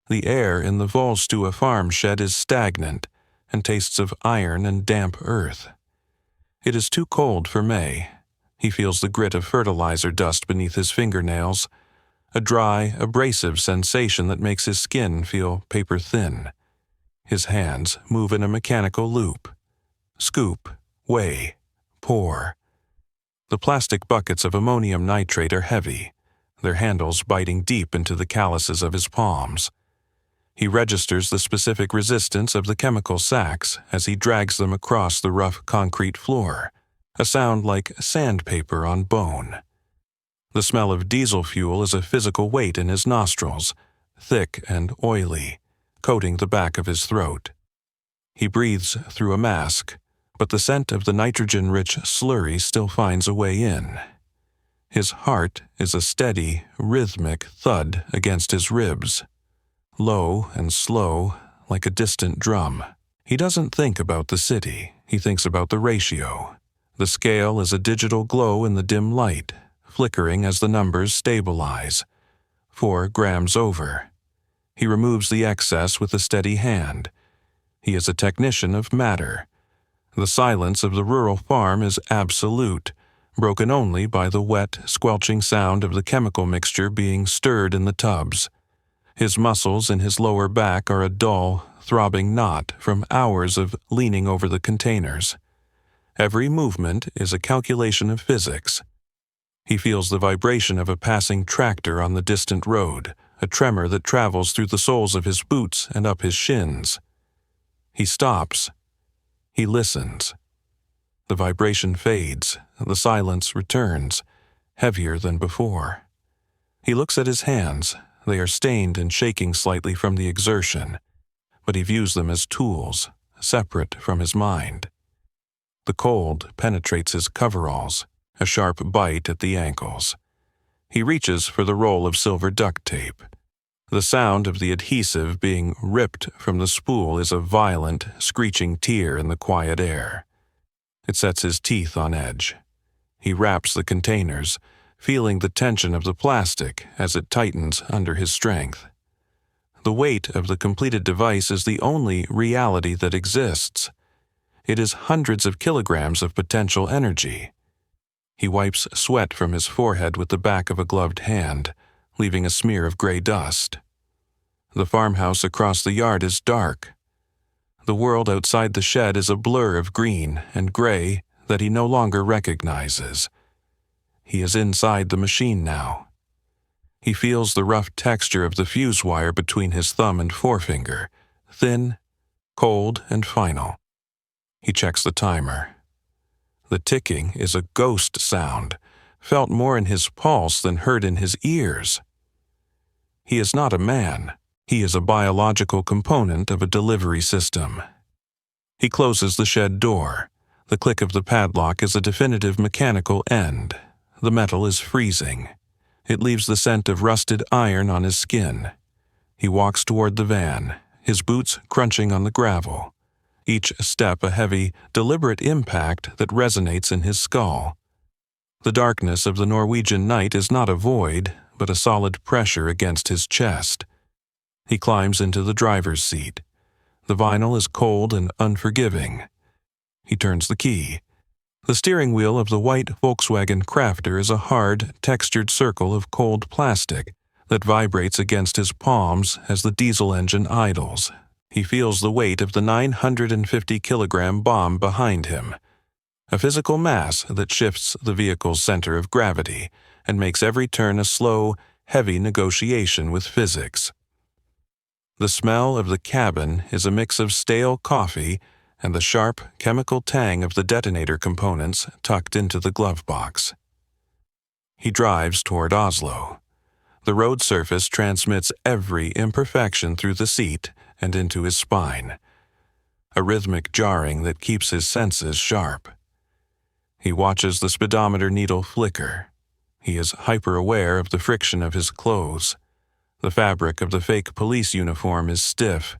The air in the Volstua farm shed is stagnant and tastes of iron and damp earth. It is too cold for May. He feels the grit of fertilizer dust beneath his fingernails, a dry, abrasive sensation that makes his skin feel paper-thin. His hands move in a mechanical loop. Scoop, weigh, pour. The plastic buckets of ammonium nitrate are heavy, their handles biting deep into the calluses of his palms. He registers the specific resistance of the chemical sacks as he drags them across the rough concrete floor, a sound like sandpaper on bone. The smell of diesel fuel is a physical weight in his nostrils, thick and oily, coating the back of his throat. He breathes through a mask, but the scent of the nitrogen-rich slurry still finds a way in. His heart is a steady, rhythmic thud against his ribs, low and slow, like a distant drum. He doesn't think about the city, he thinks about the ratio. The scale is a digital glow in the dim light, flickering as the numbers stabilize. 4 grams over. He removes the excess with a steady hand. He is a technician of matter. The silence of the rural farm is absolute, broken only by the wet, squelching sound of the chemical mixture being stirred in the tubs. His muscles in his lower back are a dull, throbbing knot from hours of leaning over the containers. Every movement is a calculation of physics. He feels the vibration of a passing tractor on the distant road, a tremor that travels through the soles of his boots and up his shins. He stops. He listens. The vibration fades, the silence returns, heavier than before. He looks at his hands. They are stained and shaking slightly from the exertion, but he views them as tools, separate from his mind. The cold penetrates his coveralls, a sharp bite at the ankles. He reaches for the roll of silver duct tape. The sound of the adhesive being ripped from the spool is a violent, screeching tear in the quiet air. It sets his teeth on edge. He wraps the containers, feeling the tension of the plastic as it tightens under his strength. The weight of the completed device is the only reality that exists. It is hundreds of kilograms of potential energy. He wipes sweat from his forehead with the back of a gloved hand, leaving a smear of gray dust. The farmhouse across the yard is dark. The world outside the shed is a blur of green and gray that he no longer recognizes. He is inside the machine now. He feels the rough texture of the fuse wire between his thumb and forefinger, thin, cold, and final. He checks the timer. The ticking is a ghost sound, felt more in his pulse than heard in his ears. He is not a man. He is a biological component of a delivery system. He closes the shed door. The click of the padlock is a definitive mechanical end. The metal is freezing. It leaves the scent of rusted iron on his skin. He walks toward the van, his boots crunching on the gravel. Each step a heavy, deliberate impact that resonates in his skull. The darkness of the Norwegian night is not a void, but a solid pressure against his chest. He climbs into the driver's seat. The vinyl is cold and unforgiving. He turns the key. The steering wheel of the white Volkswagen Crafter is a hard, textured circle of cold plastic that vibrates against his palms as the diesel engine idles. He feels the weight of the 950-kilogram bomb behind him, a physical mass that shifts the vehicle's center of gravity and makes every turn a slow, heavy negotiation with physics. The smell of the cabin is a mix of stale coffee and the sharp chemical tang of the detonator components tucked into the glove box. He drives toward Oslo. The road surface transmits every imperfection through the seat and into his spine, a rhythmic jarring that keeps his senses sharp. He watches the speedometer needle flicker. He is hyper-aware of the friction of his clothes. The fabric of the fake police uniform is stiff,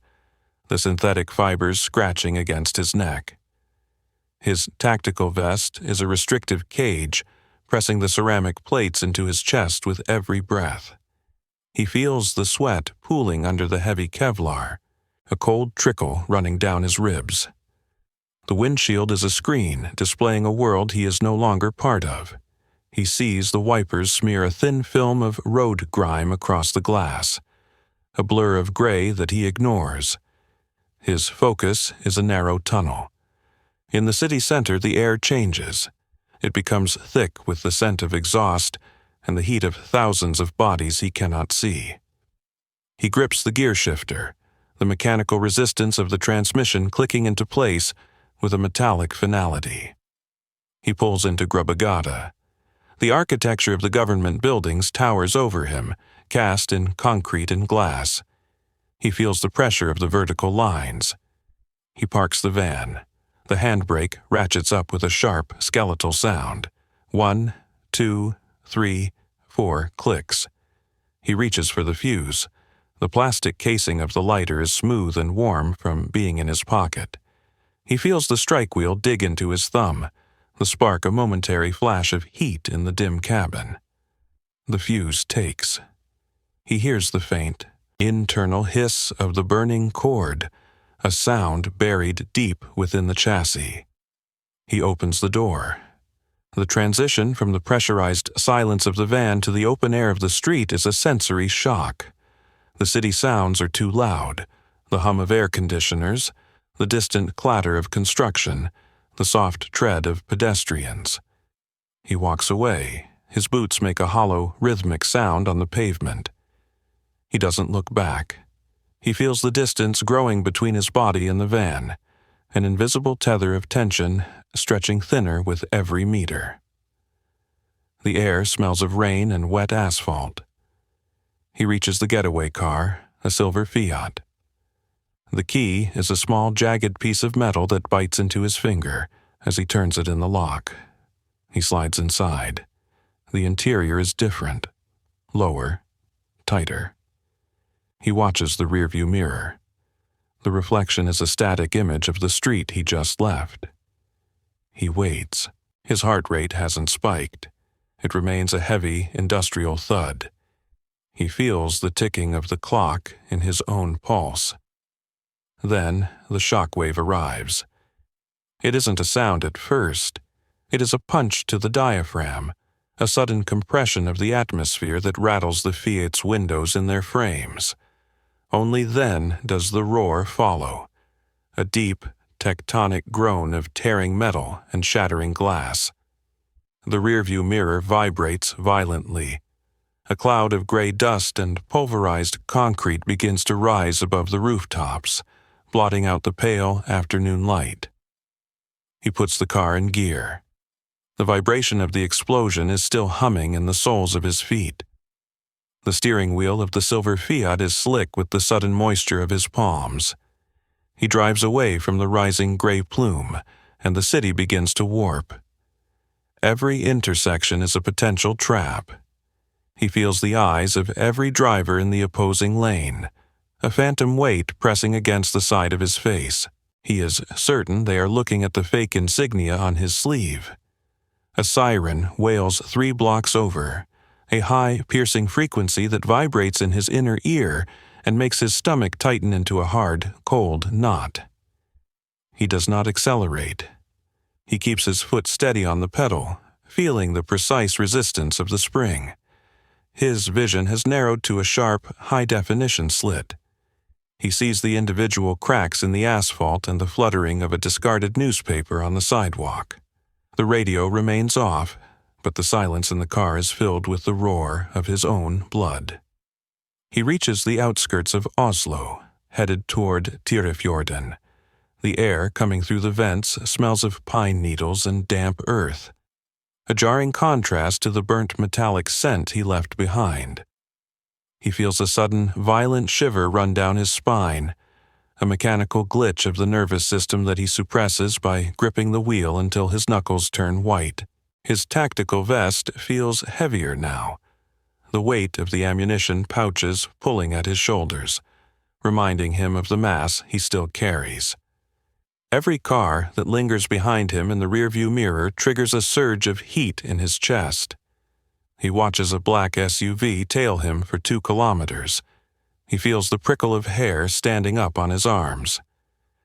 the synthetic fibers scratching against his neck. His tactical vest is a restrictive cage, pressing the ceramic plates into his chest with every breath. He feels the sweat pooling under the heavy Kevlar, a cold trickle running down his ribs. The windshield is a screen displaying a world he is no longer part of. He sees the wipers smear a thin film of road grime across the glass, a blur of gray that he ignores. His focus is a narrow tunnel. In the city center, the air changes. It becomes thick with the scent of exhaust and the heat of thousands of bodies he cannot see. He grips the gear shifter, the mechanical resistance of the transmission clicking into place with a metallic finality. He pulls into Grubagata. The architecture of the government buildings towers over him, cast in concrete and glass. He feels the pressure of the vertical lines. He parks the van. The handbrake ratchets up with a sharp, skeletal sound. 1, 2, 3, 4 clicks. He reaches for the fuse. The plastic casing of the lighter is smooth and warm from being in his pocket. He feels the strike wheel dig into his thumb, the spark a momentary flash of heat in the dim cabin. The fuse takes. He hears the faint, internal hiss of the burning cord, a sound buried deep within the chassis. He opens the door. The transition from the pressurized silence of the van to the open air of the street is a sensory shock. The city sounds are too loud, the hum of air conditioners, the distant clatter of construction, the soft tread of pedestrians. He walks away. His boots make a hollow, rhythmic sound on the pavement. He doesn't look back. He feels the distance growing between his body and the van, an invisible tether of tension stretching thinner with every meter. The air smells of rain and wet asphalt. He reaches the getaway car, a silver Fiat. The key is a small, jagged piece of metal that bites into his finger as he turns it in the lock. He slides inside. The interior is different, lower, tighter. He watches the rearview mirror. The reflection is a static image of the street he just left. He waits. His heart rate hasn't spiked. It remains a heavy, industrial thud. He feels the ticking of the clock in his own pulse. Then the shockwave arrives. It isn't a sound at first. It is a punch to the diaphragm, a sudden compression of the atmosphere that rattles the Fiat's windows in their frames. Only then does the roar follow, a deep, tectonic groan of tearing metal and shattering glass. The rearview mirror vibrates violently. A cloud of gray dust and pulverized concrete begins to rise above the rooftops, blotting out the pale afternoon light. He puts the car in gear. The vibration of the explosion is still humming in the soles of his feet. The steering wheel of the silver Fiat is slick with the sudden moisture of his palms. He drives away from the rising gray plume, and the city begins to warp. Every intersection is a potential trap. He feels the eyes of every driver in the opposing lane, a phantom weight pressing against the side of his face. He is certain they are looking at the fake insignia on his sleeve. A siren wails 3 blocks over, a high, piercing frequency that vibrates in his inner ear and makes his stomach tighten into a hard, cold knot. He does not accelerate. He keeps his foot steady on the pedal, feeling the precise resistance of the spring. His vision has narrowed to a sharp, high-definition slit. He sees the individual cracks in the asphalt and the fluttering of a discarded newspaper on the sidewalk. The radio remains off, but the silence in the car is filled with the roar of his own blood. He reaches the outskirts of Oslo, headed toward Tyrifjorden. The air coming through the vents smells of pine needles and damp earth, a jarring contrast to the burnt metallic scent he left behind. He feels a sudden, violent shiver run down his spine, a mechanical glitch of the nervous system that he suppresses by gripping the wheel until his knuckles turn white. His tactical vest feels heavier now, the weight of the ammunition pouches pulling at his shoulders, reminding him of the mass he still carries. Every car that lingers behind him in the rearview mirror triggers a surge of heat in his chest. He watches a black SUV tail him for 2 kilometers. He feels the prickle of hair standing up on his arms.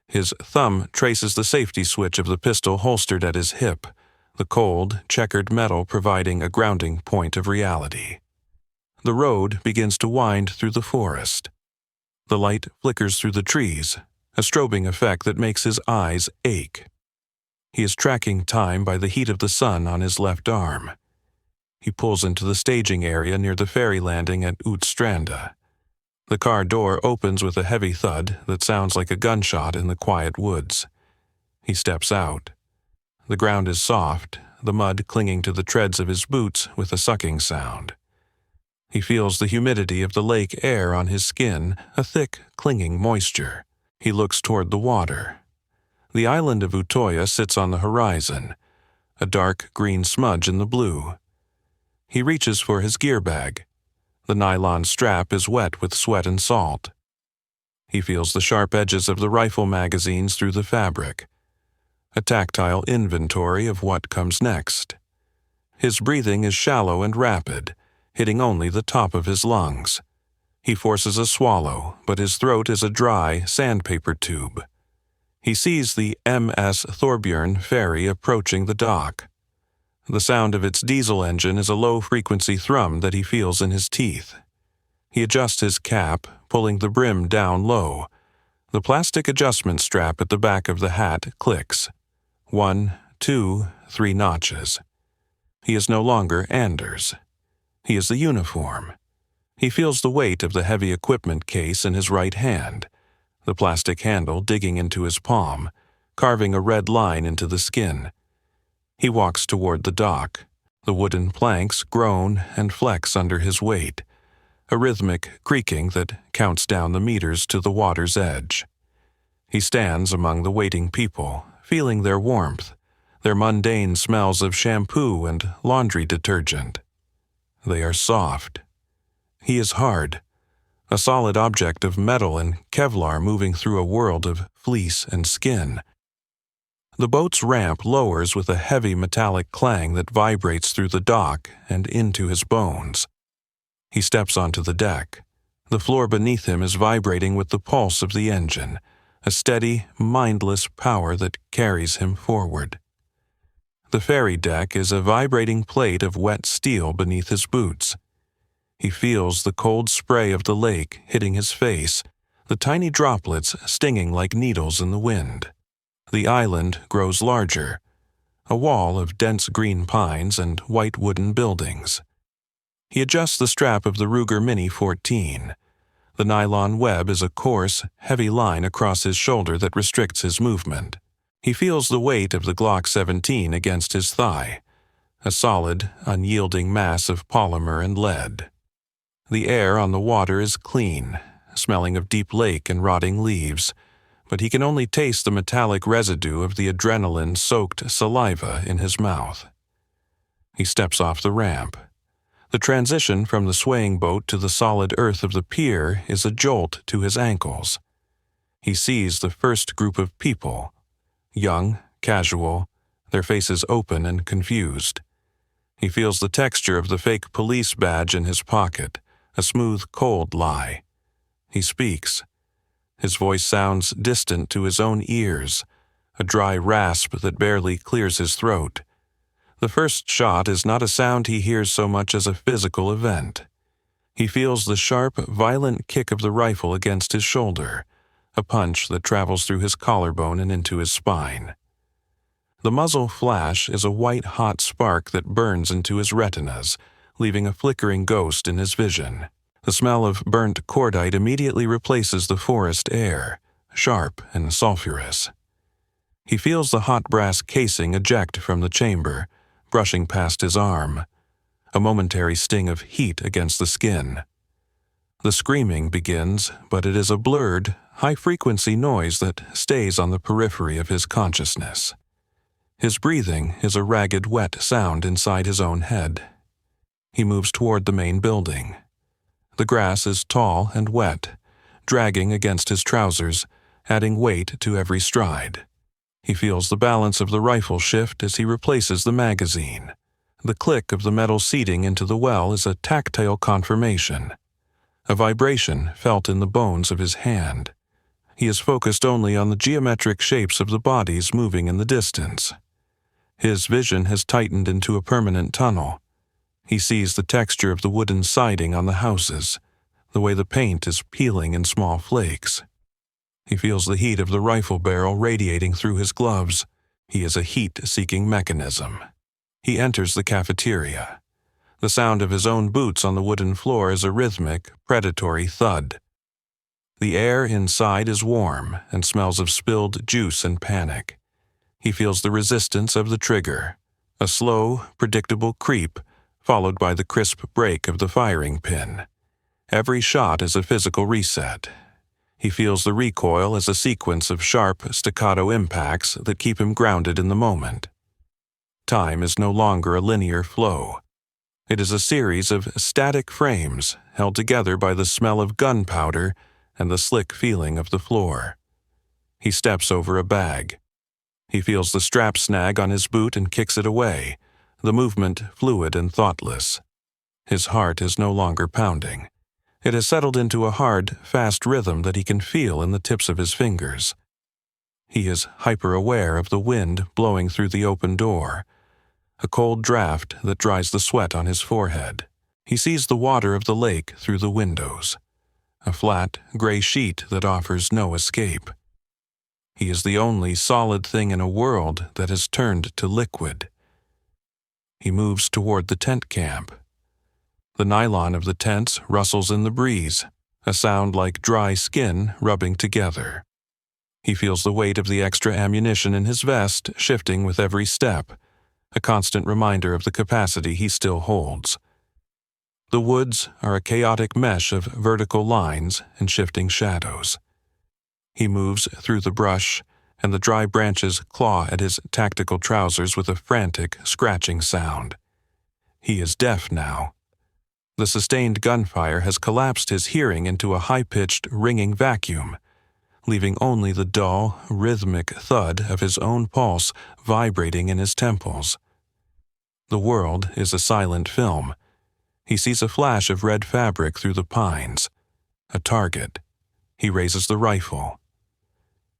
His thumb traces the safety switch of the pistol holstered at his hip, the cold, checkered metal providing a grounding point of reality. The road begins to wind through the forest. The light flickers through the trees, a strobing effect that makes his eyes ache. He is tracking time by the heat of the sun on his left arm. He pulls into the staging area near the ferry landing at Utøya. The car door opens with a heavy thud that sounds like a gunshot in the quiet woods. He steps out. The ground is soft, the mud clinging to the treads of his boots with a sucking sound. He feels the humidity of the lake air on his skin, a thick, clinging moisture. He looks toward the water. The island of Utøya sits on the horizon, a dark green smudge in the blue. He reaches for his gear bag. The nylon strap is wet with sweat and salt. He feels the sharp edges of the rifle magazines through the fabric. A tactile inventory of what comes next. His breathing is shallow and rapid, hitting only the top of his lungs. He forces a swallow, but his throat is a dry, sandpaper tube. He sees the MS Thorbjørn ferry approaching the dock. The sound of its diesel engine is a low-frequency thrum that he feels in his teeth. He adjusts his cap, pulling the brim down low. The plastic adjustment strap at the back of the hat clicks. 1, 2, 3 notches. He is no longer Anders. He is the uniform. He feels the weight of the heavy equipment case in his right hand, the plastic handle digging into his palm, carving a red line into the skin. He walks toward the dock. The wooden planks groan and flex under his weight, a rhythmic creaking that counts down the meters to the water's edge. He stands among the waiting people, feeling their warmth, their mundane smells of shampoo and laundry detergent. They are soft. He is hard, a solid object of metal and Kevlar moving through a world of fleece and skin. The boat's ramp lowers with a heavy metallic clang that vibrates through the dock and into his bones. He steps onto the deck. The floor beneath him is vibrating with the pulse of the engine, a steady, mindless power that carries him forward. The ferry deck is a vibrating plate of wet steel beneath his boots. He feels the cold spray of the lake hitting his face, the tiny droplets stinging like needles in the wind. The island grows larger, a wall of dense green pines and white wooden buildings. He adjusts the strap of the Ruger Mini 14. The nylon web is a coarse, heavy line across his shoulder that restricts his movement. He feels the weight of the Glock 17 against his thigh, a solid, unyielding mass of polymer and lead. The air on the water is clean, smelling of deep lake and rotting leaves, but he can only taste the metallic residue of the adrenaline-soaked saliva in his mouth. He steps off the ramp. The transition from the swaying boat to the solid earth of the pier is a jolt to his ankles. He sees the first group of people, young, casual, their faces open and confused. He feels the texture of the fake police badge in his pocket, a smooth, cold lie. He speaks. His voice sounds distant to his own ears, a dry rasp that barely clears his throat. The first shot is not a sound he hears so much as a physical event. He feels the sharp, violent kick of the rifle against his shoulder, a punch that travels through his collarbone and into his spine. The muzzle flash is a white-hot spark that burns into his retinas, leaving a flickering ghost in his vision. The smell of burnt cordite immediately replaces the forest air, sharp and sulfurous. He feels the hot brass casing eject from the chamber, brushing past his arm, a momentary sting of heat against the skin. The screaming begins, but it is a blurred, high-frequency noise that stays on the periphery of his consciousness. His breathing is a ragged, wet sound inside his own head. He moves toward the main building. The grass is tall and wet, dragging against his trousers, adding weight to every stride. He feels the balance of the rifle shift as he replaces the magazine. The click of the metal seating into the well is a tactile confirmation, a vibration felt in the bones of his hand. He is focused only on the geometric shapes of the bodies moving in the distance. His vision has tightened into a permanent tunnel. He sees the texture of the wooden siding on the houses, the way the paint is peeling in small flakes. He feels the heat of the rifle barrel radiating through his gloves. He is a heat-seeking mechanism. He enters the cafeteria. The sound of his own boots on the wooden floor is a rhythmic, predatory thud. The air inside is warm and smells of spilled juice and panic. He feels the resistance of the trigger, a slow, predictable creep, followed by the crisp break of the firing pin. Every shot is a physical reset. He feels the recoil as a sequence of sharp, staccato impacts that keep him grounded in the moment. Time is no longer a linear flow. It is a series of static frames held together by the smell of gunpowder and the slick feeling of the floor. He steps over a bag. He feels the strap snag on his boot and kicks it away, the movement fluid and thoughtless. His heart is no longer pounding. It has settled into a hard, fast rhythm that he can feel in the tips of his fingers. He is hyper-aware of the wind blowing through the open door, a cold draft that dries the sweat on his forehead. He sees the water of the lake through the windows, a flat, gray sheet that offers no escape. He is the only solid thing in a world that has turned to liquid. He moves toward the tent camp. The nylon of the tents rustles in the breeze, a sound like dry skin rubbing together. He feels the weight of the extra ammunition in his vest shifting with every step, a constant reminder of the capacity he still holds. The woods are a chaotic mesh of vertical lines and shifting shadows. He moves through the brush, and the dry branches claw at his tactical trousers with a frantic, scratching sound. He is deaf now. The sustained gunfire has collapsed his hearing into a high-pitched, ringing vacuum, leaving only the dull, rhythmic thud of his own pulse vibrating in his temples. The world is a silent film. He sees a flash of red fabric through the pines. A target. He raises the rifle.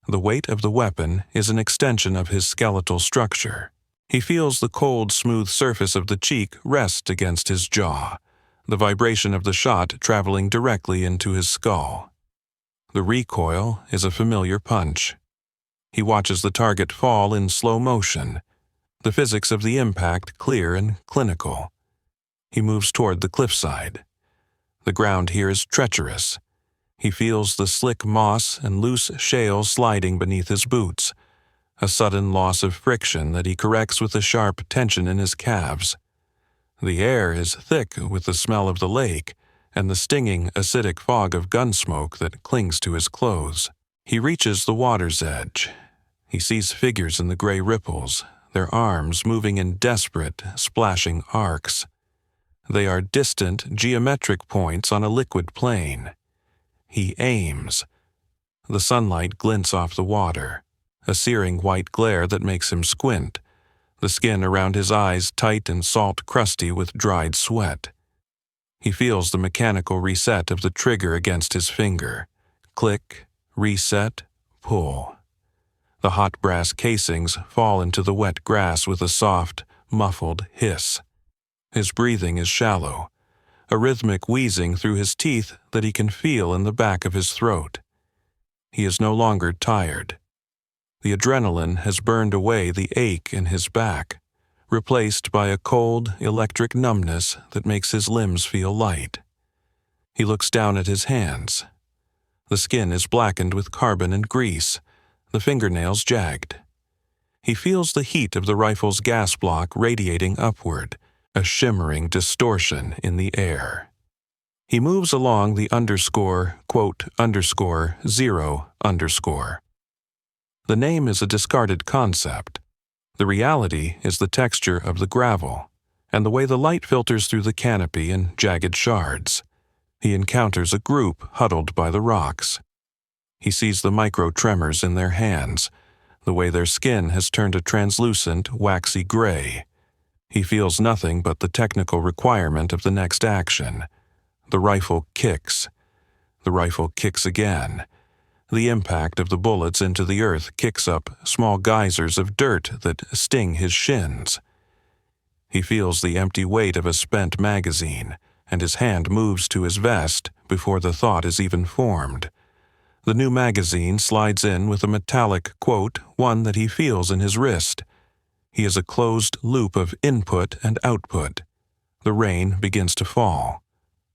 The weight of the weapon is an extension of his skeletal structure. He feels the cold, smooth surface of the cheek rest against his jaw, the vibration of the shot traveling directly into his skull. The recoil is a familiar punch. He watches the target fall in slow motion, the physics of the impact clear and clinical. He moves toward the cliffside. The ground here is treacherous. He feels the slick moss and loose shale sliding beneath his boots, a sudden loss of friction that he corrects with a sharp tension in his calves. The air is thick with the smell of the lake and the stinging, acidic fog of gunsmoke that clings to his clothes. He reaches the water's edge. He sees figures in the gray ripples, their arms moving in desperate, splashing arcs. They are distant, geometric points on a liquid plane. He aims. The sunlight glints off the water, a searing white glare that makes him squint, the skin around his eyes tight and salt-crusty with dried sweat. He feels the mechanical reset of the trigger against his finger. Click, reset, pull. The hot brass casings fall into the wet grass with a soft, muffled hiss. His breathing is shallow, a rhythmic wheezing through his teeth that he can feel in the back of his throat. He is no longer tired. The adrenaline has burned away the ache in his back, replaced by a cold, electric numbness that makes his limbs feel light. He looks down at his hands. The skin is blackened with carbon and grease, the fingernails jagged. He feels the heat of the rifle's gas block radiating upward, a shimmering distortion in the air. He moves along the _0_. The name is a discarded concept. The reality is the texture of the gravel, and the way the light filters through the canopy in jagged shards. He encounters a group huddled by the rocks. He sees the micro-tremors in their hands, the way their skin has turned a translucent, waxy gray. He feels nothing but the technical requirement of the next action. The rifle kicks. The rifle kicks again. The impact of the bullets into the earth kicks up small geysers of dirt that sting his shins. He feels the empty weight of a spent magazine, and his hand moves to his vest before the thought is even formed. The new magazine slides in with a metallic quote, one that he feels in his wrist. He is a closed loop of input and output. The rain begins to fall.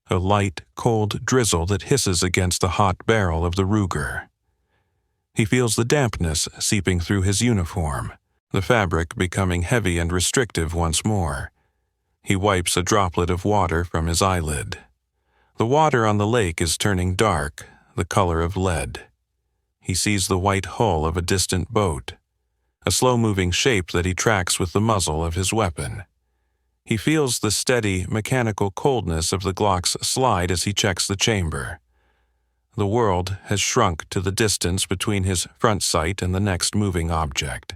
A light, cold drizzle that hisses against the hot barrel of the Ruger. He feels the dampness seeping through his uniform, the fabric becoming heavy and restrictive once more. He wipes a droplet of water from his eyelid. The water on the lake is turning dark, the color of lead. He sees the white hull of a distant boat, a slow-moving shape that he tracks with the muzzle of his weapon. He feels the steady, mechanical coldness of the Glock's slide as he checks the chamber. The world has shrunk to the distance between his front sight and the next moving object.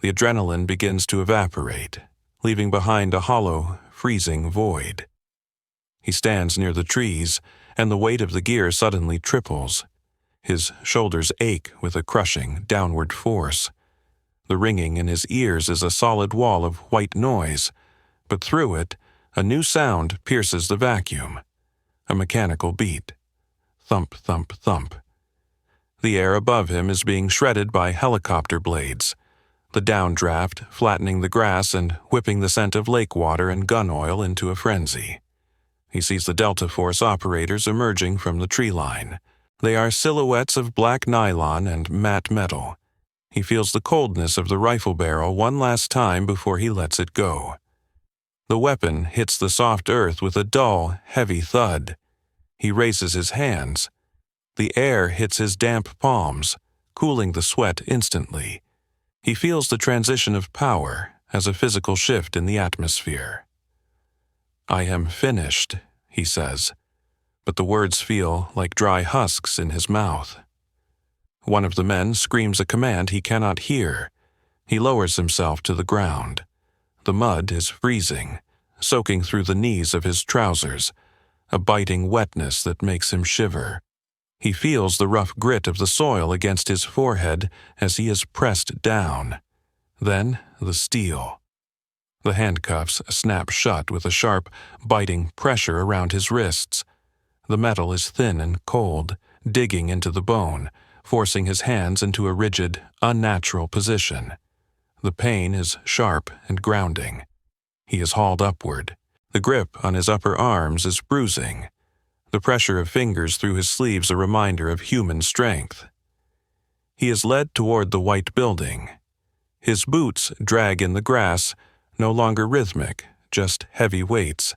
The adrenaline begins to evaporate, leaving behind a hollow, freezing void. He stands near the trees, and the weight of the gear suddenly triples. His shoulders ache with a crushing, downward force. The ringing in his ears is a solid wall of white noise, but through it, a new sound pierces the vacuum. A mechanical beat. Thump, thump, thump. The air above him is being shredded by helicopter blades, the downdraft flattening the grass and whipping the scent of lake water and gun oil into a frenzy. He sees the Delta Force operators emerging from the tree line. They are silhouettes of black nylon and matte metal. He feels the coldness of the rifle barrel one last time before he lets it go. The weapon hits the soft earth with a dull, heavy thud. He raises his hands. The air hits his damp palms, cooling the sweat instantly. He feels the transition of power as a physical shift in the atmosphere. "I am finished," he says, but the words feel like dry husks in his mouth. One of the men screams a command he cannot hear. He lowers himself to the ground. The mud is freezing, soaking through the knees of his trousers, a biting wetness that makes him shiver. He feels the rough grit of the soil against his forehead as he is pressed down. Then the steel. The handcuffs snap shut with a sharp, biting pressure around his wrists. The metal is thin and cold, digging into the bone, forcing his hands into a rigid, unnatural position. The pain is sharp and grounding. He is hauled upward. The grip on his upper arms is bruising. The pressure of fingers through his sleeves a reminder of human strength. He is led toward the white building. His boots drag in the grass, no longer rhythmic, just heavy weights.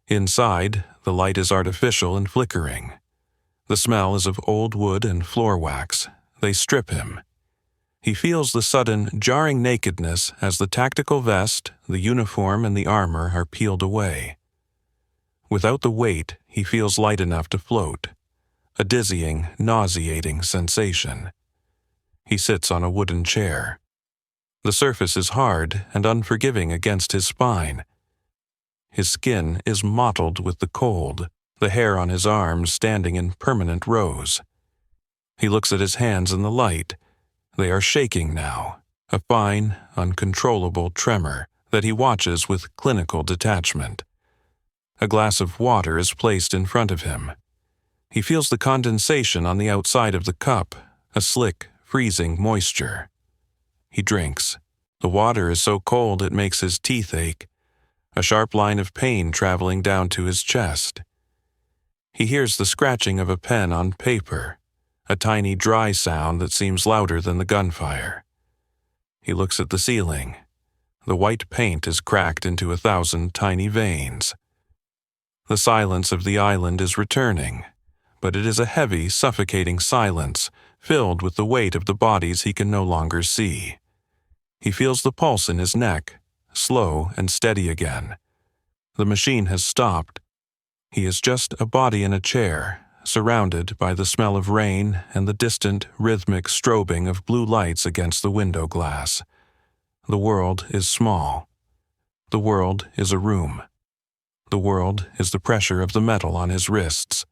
Inside, the light is artificial and flickering. The smell is of old wood and floor wax. They strip him. He feels the sudden, jarring nakedness as the tactical vest, the uniform, and the armor are peeled away. Without the weight, he feels light enough to float, a dizzying, nauseating sensation. He sits on a wooden chair. The surface is hard and unforgiving against his spine. His skin is mottled with the cold, the hair on his arms standing in permanent rows. He looks at his hands in the light. They are shaking now, a fine, uncontrollable tremor that he watches with clinical detachment. A glass of water is placed in front of him. He feels the condensation on the outside of the cup, a slick, freezing moisture. He drinks. The water is so cold it makes his teeth ache, a sharp line of pain traveling down to his chest. He hears the scratching of a pen on paper, a tiny dry sound that seems louder than the gunfire. He looks at the ceiling. The white paint is cracked into 1,000 tiny veins. The silence of the island is returning, but it is a heavy, suffocating silence, filled with the weight of the bodies he can no longer see. He feels the pulse in his neck, slow and steady again. The machine has stopped. He is just a body in a chair, surrounded by the smell of rain and the distant, rhythmic strobing of blue lights against the window glass. The world is small. The world is a room. The world is the pressure of the metal on his wrists,